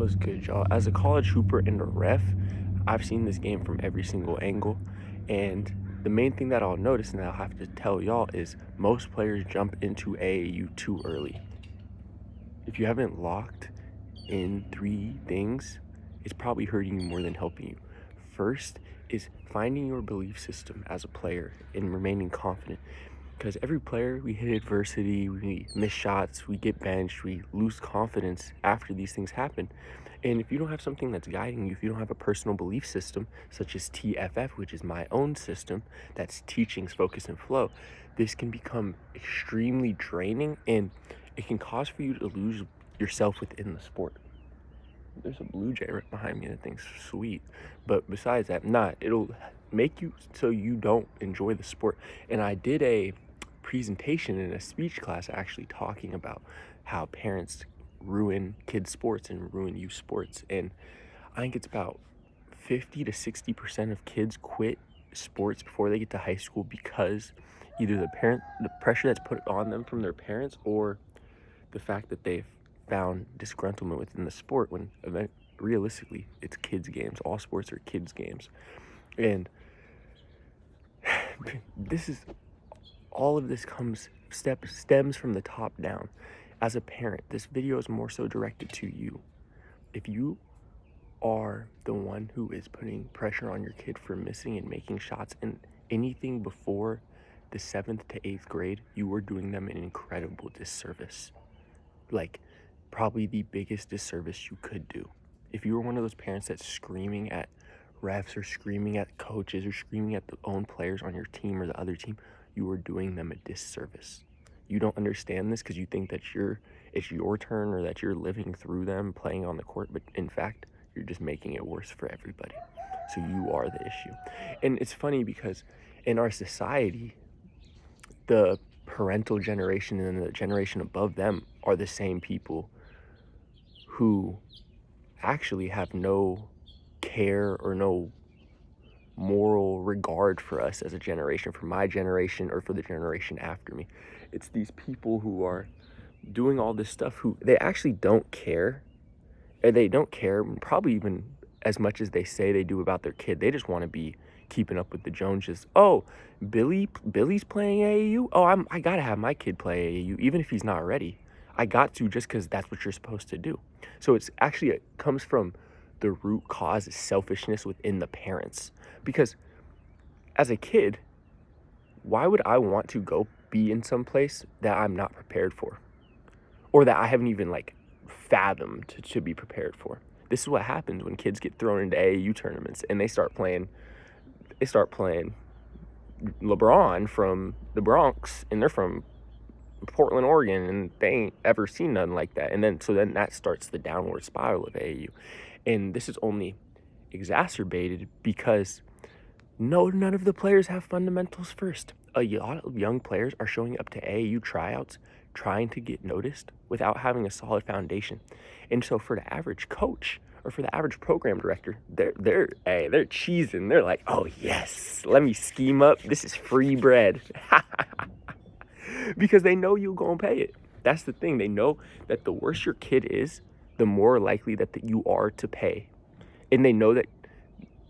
What's good, y'all? As a college hooper and a ref, I've seen this game from every single angle. And the main thing that I'll notice and I'll have to tell y'all is most players jump into AAU too early. If you haven't locked in 3 things, it's probably hurting you more than helping you. First is finding your belief system as a player and remaining confident. Because every player, we hit adversity, we miss shots, we get benched, we lose confidence after these things happen. And if you don't have something that's guiding you, if you don't have a personal belief system, such as TFF, which is my own system, that's teachings, focus, and flow, this can become extremely draining and it can cause for you to lose yourself within the sport. There's a blue jay right behind me. That thing's sweet. But besides that, it'll make you so you don't enjoy the sport. And I did a presentation in a speech class actually talking about how parents ruin kids' sports and ruin youth sports. And I think it's about 50 to 60% of kids quit sports before they get to high school because either the pressure that's put on them from their parents, or the fact that they've found disgruntlement within the sport when realistically it's kids games. All sports are kids games. And all of this stems from the top down. As a parent, this video is more so directed to you. If you are the one who is putting pressure on your kid for missing and making shots in anything before the 7th to 8th grade, you are doing them an incredible disservice. Like, probably the biggest disservice you could do. If you were one of those parents that's screaming at refs or screaming at coaches or screaming at the own players on your team or the other team, you are doing them a disservice. You don't understand this because you think that it's your turn or that you're living through them playing on the court, but in fact, you're just making it worse for everybody. So you are the issue. And it's funny because in our society, the parental generation and the generation above them are the same people who actually have no care or no moral regard for us as a generation, for my generation or for the generation after me. It's these people who are doing all this stuff who they actually don't care. And they don't care probably even as much as they say they do about their kid. They just want to be keeping up with the Joneses. Oh, Billy's playing AAU. Oh, I gotta have my kid play AAU, even if he's not ready. I got to, just because that's what you're supposed to do. So it comes from the root cause is selfishness within the parents. Because as a kid, why would I want to go be in some place that I'm not prepared for, or that I haven't even fathomed to be prepared for? This is what happens when kids get thrown into AAU tournaments and they start playing LeBron from the Bronx, and they're from Portland, Oregon, and they ain't ever seen nothing like that. And then that starts the downward spiral of AAU. And this is only exacerbated because none of the players have fundamentals first. A lot of young players are showing up to AAU tryouts trying to get noticed without having a solid foundation. And so for the average coach or for the average program director, they're cheesing. They're like, oh yes, let me scheme up. This is free bread. Because they know you'll go and pay it. That's the thing. They know that the worse your kid is, the more likely that you are to pay. And they know that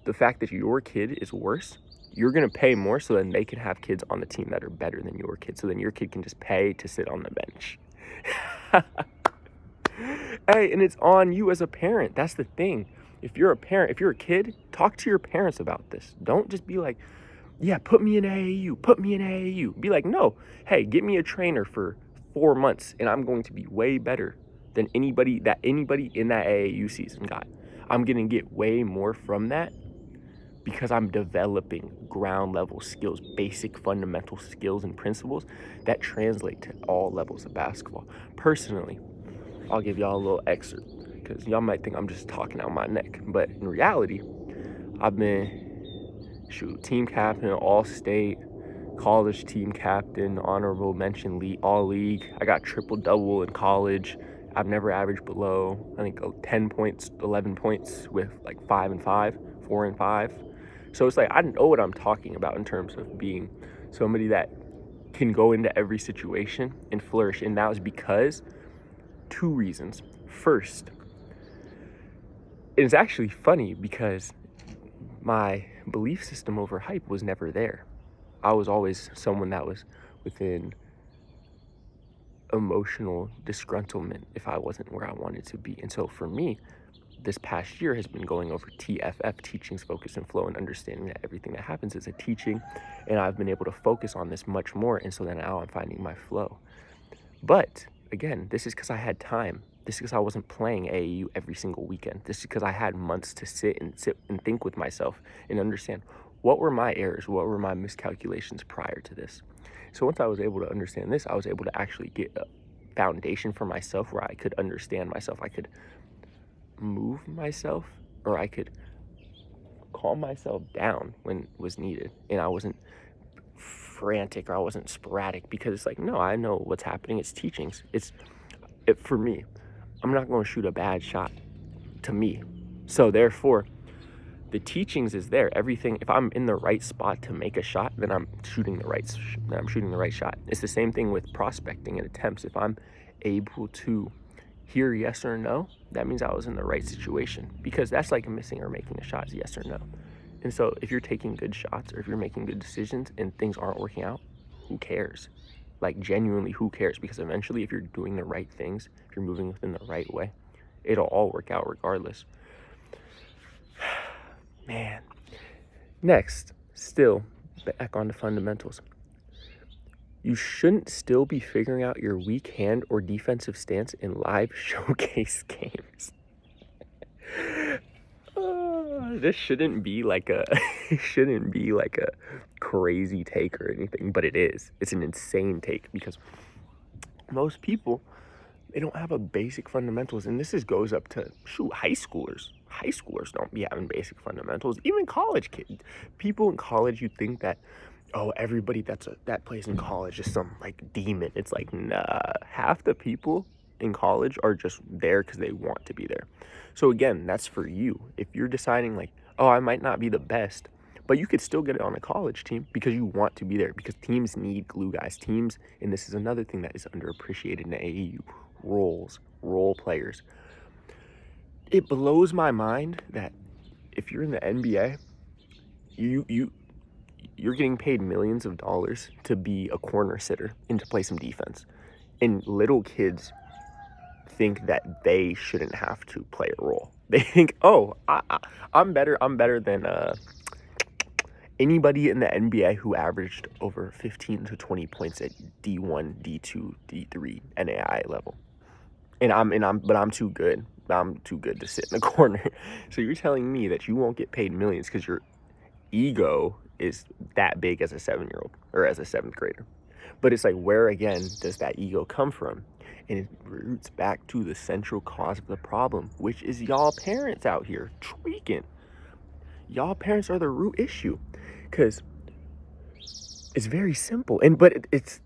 the fact that your kid is worse, you're going to pay more so then they can have kids on the team that are better than your kid. So then your kid can just pay to sit on the bench. Hey, and it's on you as a parent. That's the thing. If you're a parent, if you're a kid, talk to your parents about this. Don't just be like, yeah, put me in AAU. Be like, no, hey, get me a trainer for 4 months and I'm going to be way better than anybody in that AAU season got. I'm going to get way more from that because I'm developing ground level skills, basic fundamental skills and principles that translate to all levels of basketball. Personally, I'll give y'all a little excerpt because y'all might think I'm just talking out my neck, but in reality, I've been team captain, all-state, college team captain, honorable mention all league. I got triple-double in college. I've never averaged below, I think, 10 points, 11 points with 5 and 5, 4 and 5. So it's I know what I'm talking about in terms of being somebody that can go into every situation and flourish. And that was because 2 reasons. First, it's actually funny because my belief system over hype was never there. I was always someone that was within emotional disgruntlement if I wasn't where I wanted to be. And so for me, this past year has been going over TFF, teachings, focus, and flow, and understanding that everything that happens is a teaching. And I've been able to focus on this much more. And so then now I'm finding my flow. But again, this is because I had time. This is because I wasn't playing AAU every single weekend. This is because I had months to sit and think with myself and understand what were my errors, what were my miscalculations prior to this. So once I was able to understand this, I was able to actually get a foundation for myself where I could understand myself. I could move myself, or I could calm myself down when was needed. And I wasn't frantic, or I wasn't sporadic, because it's like, no, I know what's happening. It's teachings. For me, I'm not going to shoot a bad shot to me. So therefore, the teachings is there. Everything, if I'm in the right spot to make a shot, then I'm shooting the right shot. It's the same thing with prospecting and attempts. If I'm able to hear yes or no, that means I was in the right situation, because that's like missing or making a shot is yes or no. And so if you're taking good shots, or if you're making good decisions and things aren't working out, who cares? Like, genuinely, who cares? Because eventually, if you're doing the right things, if you're moving within the right way, it'll all work out regardless. Man. Next, still back on the fundamentals. You shouldn't still be figuring out your weak hand or defensive stance in live showcase games. This shouldn't be like a crazy take or anything, but it is. It's an insane take, because most people, they don't have a basic fundamentals, and this goes up to high schoolers. High schoolers don't be having basic fundamentals. Even college kids, people in college, you think that, oh, everybody that plays in college is some like demon. It's like, nah, half the people in college are just there because they want to be there. So again, that's for you. If you're deciding like, oh, I might not be the best, but you could still get it on a college team because you want to be there, because teams need glue guys. Teams, and this is another thing that is underappreciated in AAU, role players. It blows my mind that if you're in the NBA, you're getting paid millions of dollars to be a corner sitter and to play some defense. And little kids think that they shouldn't have to play a role. They think, oh, I'm better than anybody in the NBA who averaged over 15 to 20 points at D1, D2, D3, NAI level. But I'm too good. I'm too good to sit in the corner. So you're telling me that you won't get paid millions because your ego is that big as a 7-year-old or as a 7th grader. But it's like, where again does that ego come from? And it roots back to the central cause of the problem, which is y'all parents out here tweaking. Y'all parents are the root issue, because it's very simple. But it's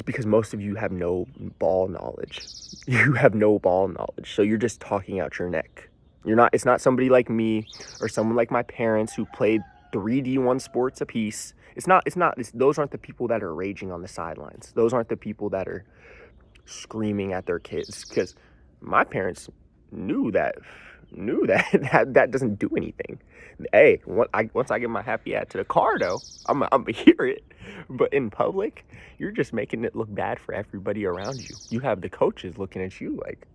because most of you have no ball knowledge. You have no ball knowledge, so you're just talking out your neck. It's not somebody like me or someone like my parents who played 3 D1 sports apiece. Those aren't the people that are raging on the sidelines. Those aren't the people that are screaming at their kids, because my parents knew that doesn't do anything. Hey, once I get my happy ad to the car, though, I'm gonna hear it. But in public, you're just making it look bad for everybody around you. You have the coaches looking at you like,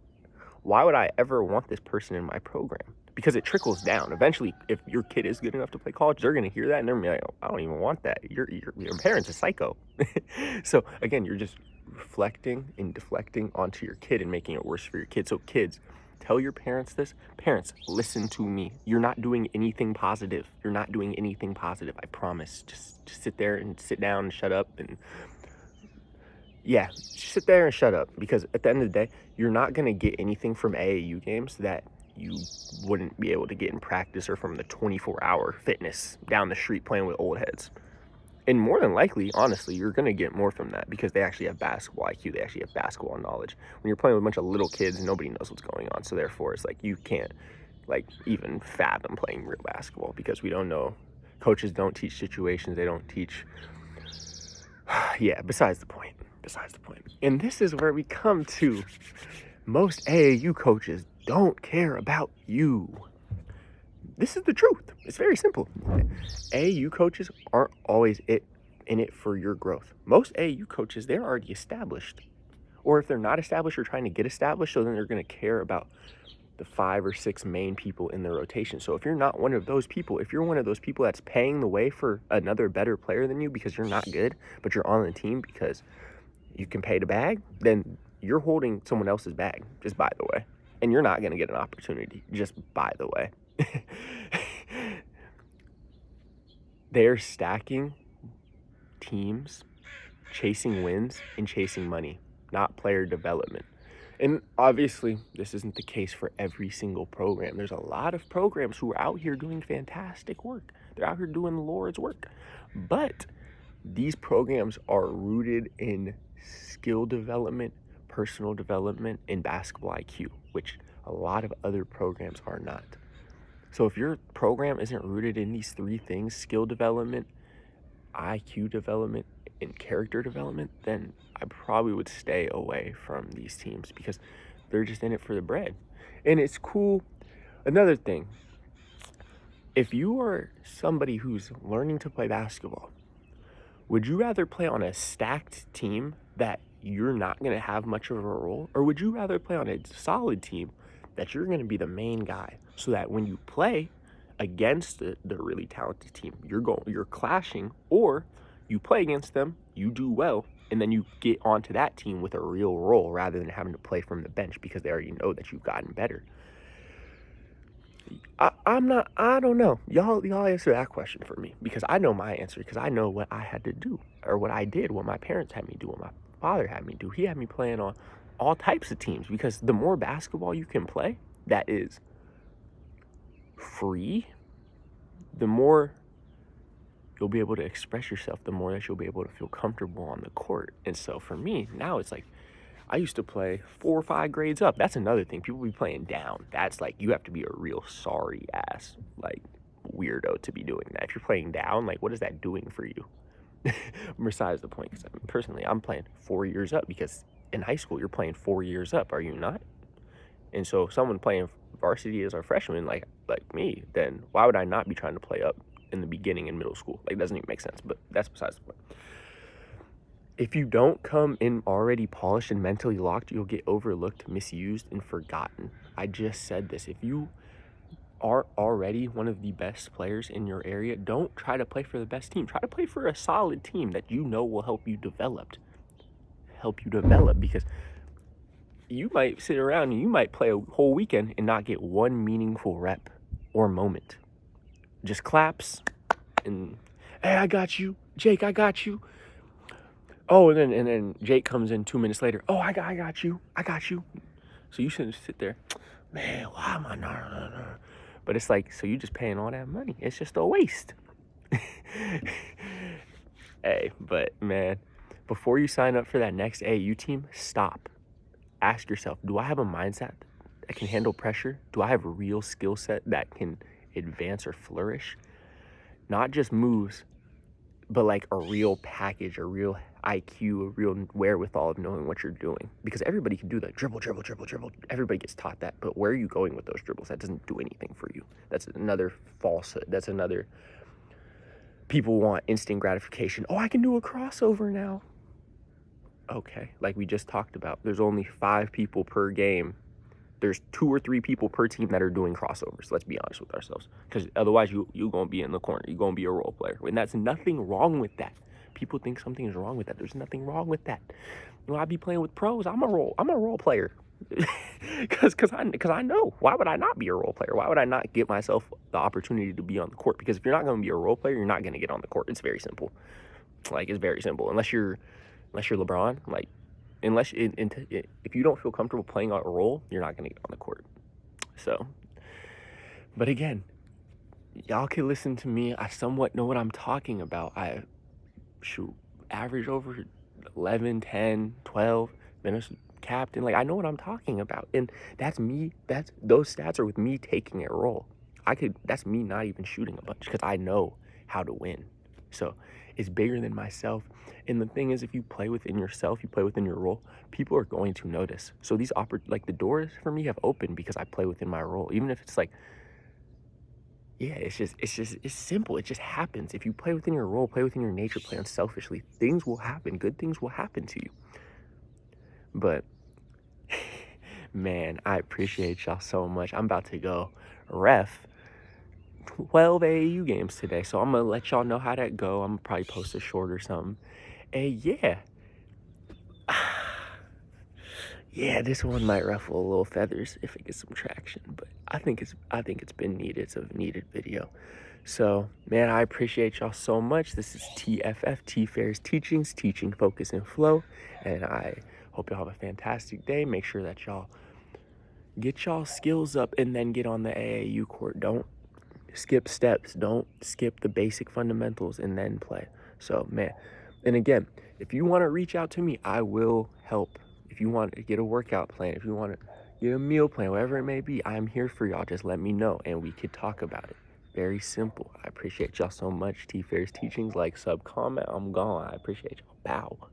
why would I ever want this person in my program? Because it trickles down. Eventually, if your kid is good enough to play college, they're gonna hear that and they're gonna be like, oh, I don't even want that. Your parents are psycho. So again, you're just reflecting and deflecting onto your kid and making it worse for your kid. So kids, tell your parents this. Parents, listen to me. You're not doing anything positive. I promise. Just sit there and sit down and shut up. And yeah, sit there and shut up. Because at the end of the day, you're not going to get anything from AAU games that you wouldn't be able to get in practice or from the 24-hour fitness down the street playing with old heads. And more than likely, honestly, you're going to get more from that because they actually have basketball IQ. They actually have basketball knowledge. When you're playing with a bunch of little kids, nobody knows what's going on. So therefore, it's like you can't even fathom playing real basketball because we don't know. Coaches don't teach situations. They don't teach. Yeah, besides the point. And this is where we come to most AAU coaches don't care about you. This is the truth. It's very simple. AAU coaches aren't always in it for your growth. Most AAU coaches, they're already established. Or if they're not established or trying to get established, so then they're going to care about the 5 or 6 main people in the rotation. So if you're not one of those people, if you're one of those people that's paying the way for another better player than you because you're not good, but you're on the team because you can pay the bag, then you're holding someone else's bag, just by the way. And you're not going to get an opportunity, just by the way. They're stacking teams, chasing wins, and chasing money, not player development. And obviously, this isn't the case for every single program. There's a lot of programs who are out here doing fantastic work. They're out here doing the Lord's work. But these programs are rooted in skill development, personal development, and basketball IQ, which a lot of other programs are not. So if your program isn't rooted in these 3 things, skill development, IQ development, and character development, then I probably would stay away from these teams because they're just in it for the bread. And it's cool. Another thing, if you are somebody who's learning to play basketball, would you rather play on a stacked team that you're not going to have much of a role, or would you rather play on a solid team that you're going to be the main guy, so that when you play against the really talented team, you're clashing, or you play against them, you do well, and then you get onto that team with a real role rather than having to play from the bench because they already know that you've gotten better? I don't know. Y'all answer that question for me, because I know my answer, because I know what I had to do, or what I did, what my parents had me do, what my father had me do. He had me playing on all types of teams, because the more basketball you can play that is free, the more you'll be able to express yourself, the more that you'll be able to feel comfortable on the court. And so for me, now it's like, I used to play 4 or 5 grades up. That's another thing. People be playing down. That's like, you have to be a real sorry ass, like, weirdo to be doing that. If you're playing down, like, what is that doing for you? Besides the point, because personally, I'm playing 4 years up, because in high school, you're playing 4 years up, are you not? And so if someone playing varsity as a freshman, like me, then why would I not be trying to play up in the beginning in middle school? Like, it doesn't even make sense, but that's besides the point. If you don't come in already polished and mentally locked, you'll get overlooked, misused, and forgotten. I just said this. If you are already one of the best players in your area, don't try to play for the best team. Try to play for a solid team that you know will help you develop, because you might sit around and you might play a whole weekend and not get one meaningful rep or moment. Just claps and, hey, I got you. Jake, I got you. Oh, and then Jake comes in 2 minutes later. Oh, I got you. So you shouldn't sit there, man, why am I not? But it's like, so you just paying all that money. It's just a waste. Hey, but man, before you sign up for that next AU team, stop. Ask yourself, do I have a mindset that can handle pressure? Do I have a real skill set that can advance or flourish? Not just moves, but like a real package, a real IQ, a real wherewithal of knowing what you're doing. Because everybody can do that. Dribble. Everybody gets taught that. But where are you going with those dribbles? That doesn't do anything for you. That's another falsehood. That's another, people want instant gratification. Oh, I can do a crossover now. Okay, like we just talked about, there's only 5 people per game. There's 2 or 3 people per team that are doing crossovers. Let's be honest with ourselves, because otherwise you gonna be in the corner. You're gonna be a role player, and that's nothing wrong with that. People think something is wrong with that. There's nothing wrong with that. You know, I be playing with pros. I'm a role player, because I know. Why would I not be a role player? Why would I not give myself the opportunity to be on the court? Because if you're not gonna be a role player, you're not gonna get on the court. It's very simple. Like, it's very simple. Unless you're LeBron, like, if you don't feel comfortable playing a role, you're not going to get on the court. So, but again, y'all can listen to me. I somewhat know what I'm talking about. I average over 11, 10, 12, been a captain. Like, I know what I'm talking about. And that's me. Those stats are with me taking a role. That's me not even shooting a bunch, because I know how to win. So it's bigger than myself. And the thing is, if you play within yourself, you play within your role, people are going to notice. So these the doors for me have opened because I play within my role. Even if it's like Yeah, it's simple. It just happens. If you play within your role, play within your nature, play unselfishly, things will happen. Good things will happen to you. But man, I appreciate y'all so much. I'm about to go ref 12 AAU games today, so I'm gonna let y'all know how that go. I'm gonna probably post a short or something. And yeah, yeah, this one might ruffle a little feathers if it gets some traction, but I think it's been needed. It's a needed video. So, man, I appreciate y'all so much. This is TFF, T-Fair's Teachings, Teaching, Focus, and Flow. And I hope y'all have a fantastic day. Make sure that y'all get y'all skills up and then get on the AAU court. Don't skip steps. Don't skip the basic fundamentals and then play. So, man, and again, if you want to reach out to me, I will help. If you want to get a workout plan, if you want to get a meal plan, whatever it may be, I'm here for y'all. Just let me know and we could talk about it. Very simple. I appreciate y'all so much. T-Fair's Teachings, like, sub, comment. I'm gone. I appreciate y'all. Bow.